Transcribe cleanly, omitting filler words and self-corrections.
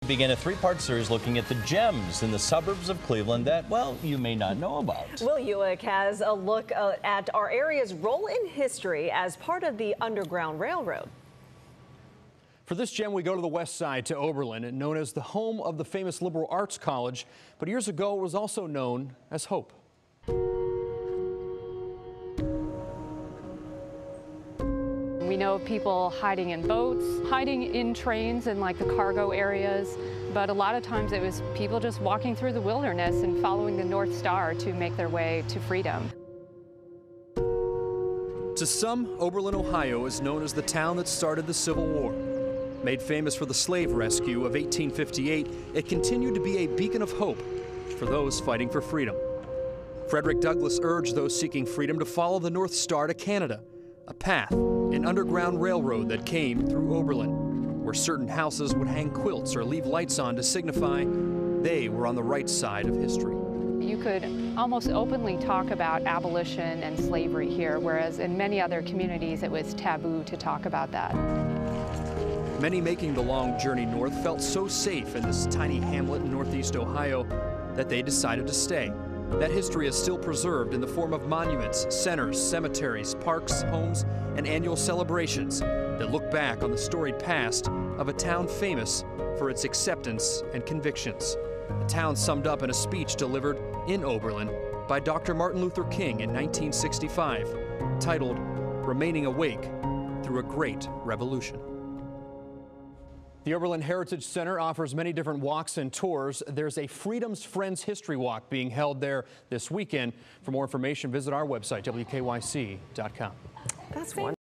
Begin a three-part series looking at the gems in the suburbs of Cleveland that, well, you may not know about. Will Ujek has a look at our area's role in history as part of the Underground Railroad. For this gem, we go to the west side to Oberlin, known as the home of the famous liberal arts college, but years ago it was also known as Hope. We know of people hiding in boats, hiding in trains in like the cargo areas, but a lot of times it was people just walking through the wilderness and following the North Star to make their way to freedom. To some, Oberlin, Ohio is known as the town that started the Civil War. Made famous for the slave rescue of 1858, it continued to be a beacon of hope for those fighting for freedom. Frederick Douglass urged those seeking freedom to follow the North Star to Canada, a path, an underground railroad that came through Oberlin, where certain houses would hang quilts or leave lights on to signify they were on the right side of history. You could almost openly talk about abolition and slavery here, whereas in many other communities it was taboo to talk about that. Many making the long journey north felt so safe in this tiny hamlet in northeast Ohio that they decided to stay. That history is still preserved in the form of monuments, centers, cemeteries, parks, homes, and annual celebrations that look back on the storied past of a town famous for its acceptance and convictions. A town summed up in a speech delivered in Oberlin by Dr. Martin Luther King in 1965, titled "Remaining Awake Through a Great Revolution." The Oberlin Heritage Center offers many different walks and tours. There's a Freedom's Friends History Walk being held there this weekend. For more information, visit our website, WKYC.com. That's wonderful.